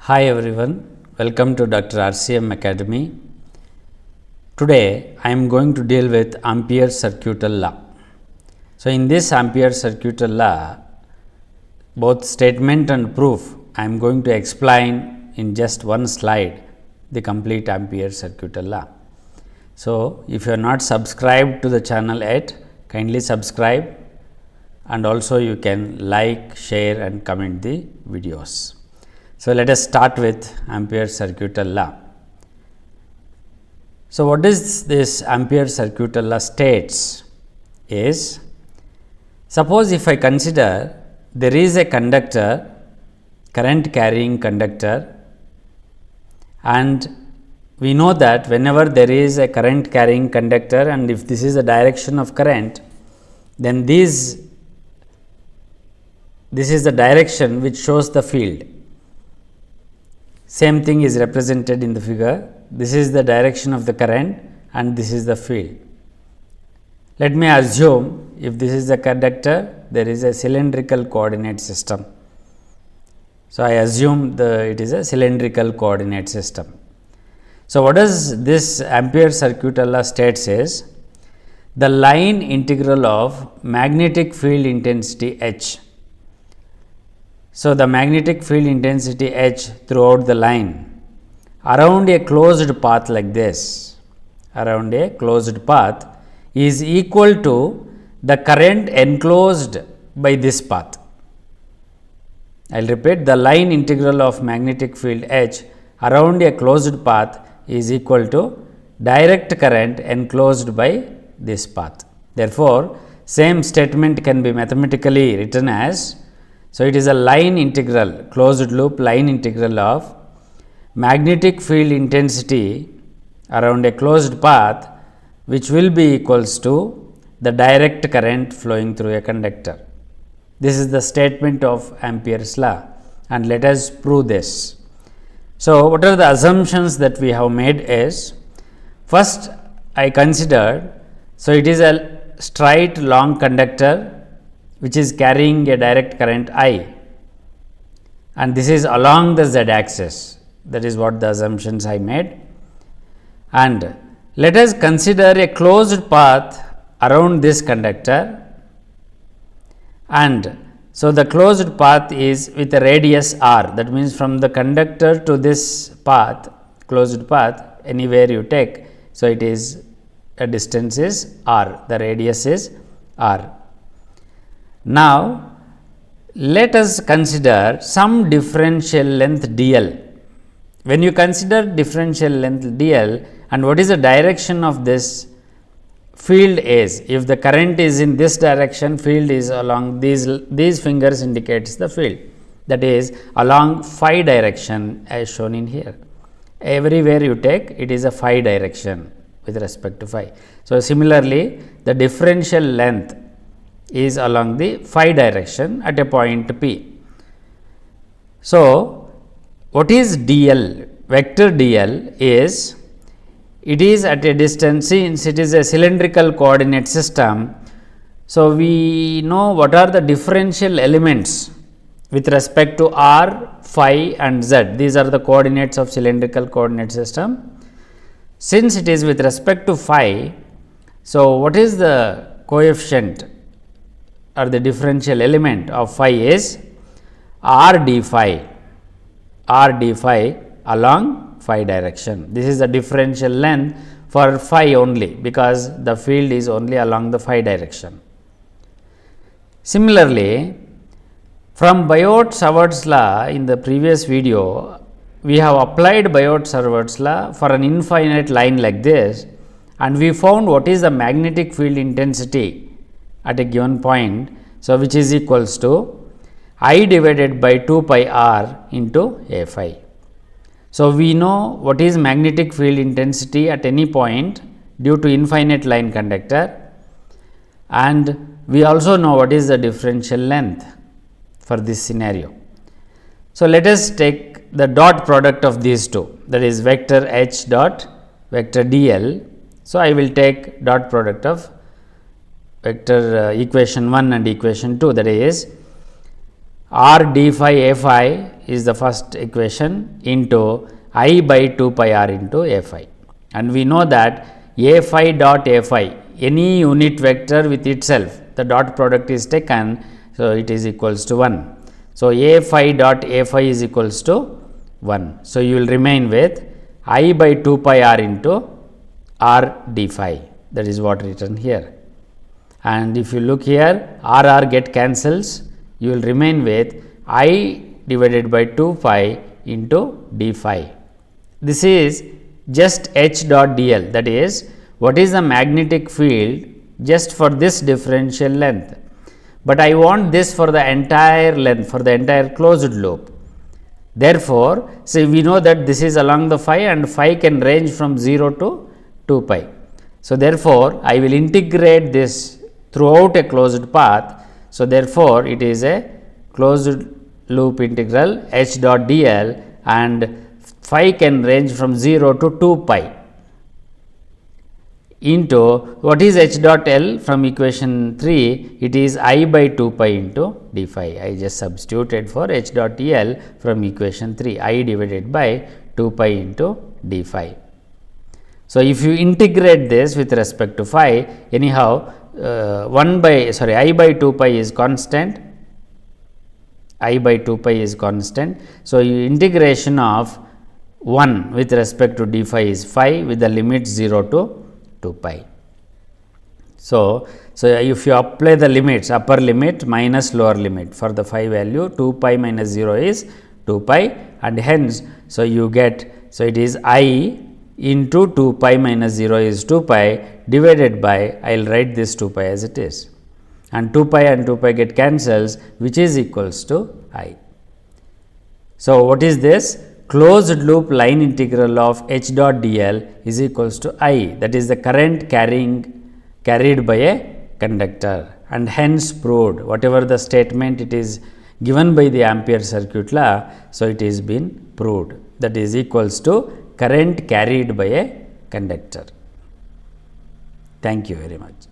Hi everyone, welcome to Dr. RCM Academy. Today I am going to deal with Ampere's Circuital Law. So, in this Ampere's Circuital Law, both statement and proof I am going to explain in just one slide the complete Ampere's Circuital Law. So, if you are not subscribed to the channel yet, kindly subscribe and also you can like, share and comment the videos. So, let us start with Ampere's Circuital Law. So, what is this Ampere's Circuital Law states is, suppose if I consider there is a conductor, current carrying conductor, and we know that whenever there is a current carrying conductor and if this is the direction of current, then this is the direction which shows the field. Same thing is represented in the figure. This is the direction of the current and this is the field. Let me assume if this is the conductor, there is a cylindrical coordinate system. So, I assume it is a cylindrical coordinate system. So, what does this Ampere's Circuital Law states is, the line integral of magnetic field intensity H. So, the magnetic field intensity H throughout the line around a closed path like this, around a closed path is equal to the current enclosed by this path. I will repeat, the line integral of magnetic field H around a closed path is equal to direct current enclosed by this path. Therefore, same statement can be mathematically written as, so it is a line integral, closed loop line integral of magnetic field intensity around a closed path, which will be equals to the direct current flowing through a conductor. This is the statement of Ampere's law, and let us prove this. So, what are the assumptions that we have made is, first I considered, so it is a straight long conductor which is carrying a direct current I, and this is along the z axis. That is what the assumptions I made. And let us consider a closed path around this conductor, and so the closed path is with a radius r, that means from the conductor to this path, closed path, anywhere you take. So, it is a distance is r, the radius is r. Now, let us consider some differential length dl. When you consider differential length dl, and what is the direction of this field is, if the current is in this direction, field is along these fingers indicates the field, that is along phi direction as shown in here. Everywhere you take, it is a phi direction with respect to phi. So, similarly, the differential length is along the phi direction at a point P. So, what is dl? Vector dl is, it is at a distance, since it is a cylindrical coordinate system. So, we know what are the differential elements with respect to r, phi and z. These are the coordinates of cylindrical coordinate system. Since it is with respect to phi, so what is the coefficient or the differential element of phi is r d phi along phi direction. This is the differential length for phi only, because the field is only along the phi direction. Similarly, from Biot-Savart's law in the previous video, we have applied Biot-Savart's law for an infinite line like this, and we found what is the magnetic field intensity at a given point. So, which is equals to I divided by 2 pi r into a phi. So, we know what is magnetic field intensity at any point due to infinite line conductor, and we also know what is the differential length for this scenario. So, let us take the dot product of these two, that is vector h dot vector dl. So, I will take dot product of vector equation 1 and equation 2, that is r d phi a phi is the first equation into I by 2 pi r into a phi, and we know that a phi dot a phi, any unit vector with itself, the dot product is taken, so it is equals to 1. So, a phi dot a phi is equals to 1. So, you will remain with I by 2 pi r into r d phi, that is what written here. And if you look here, r get cancels, you will remain with I divided by 2 pi into d phi. This is just H dot dl, that is what is the magnetic field just for this differential length, but I want this for the entire length, for the entire closed loop. Therefore, see, we know that this is along the phi and phi can range from 0 to 2 pi. So, therefore, I will integrate this throughout a closed path. So, therefore, it is a closed loop integral H dot dl, and phi can range from 0 to 2 pi into what is H dot L from equation 3, it is I by 2 pi into d phi. I just substituted for H dot L from equation 3, I divided by 2 pi into d phi. So, if you integrate this with respect to phi, anyhow I by 2 pi is constant, I by 2 pi is constant. So, integration of 1 with respect to d phi is phi with the limit 0 to 2 pi. So, if you apply the limits, upper limit minus lower limit for the phi value, 2 pi minus 0 is 2 pi, and hence, so you get, so it is I into 2 pi minus 0 is 2 pi divided by, I will write this 2 pi as it is, and 2 pi and 2 pi get cancels, which is equals to I. So, what is this? Closed loop line integral of H dot dl is equals to I, that is the current carried by a conductor, and hence proved whatever the statement it is given by the Ampere's circuit law. So, it is been proved, that is equals to current carried by a conductor. Thank you very much.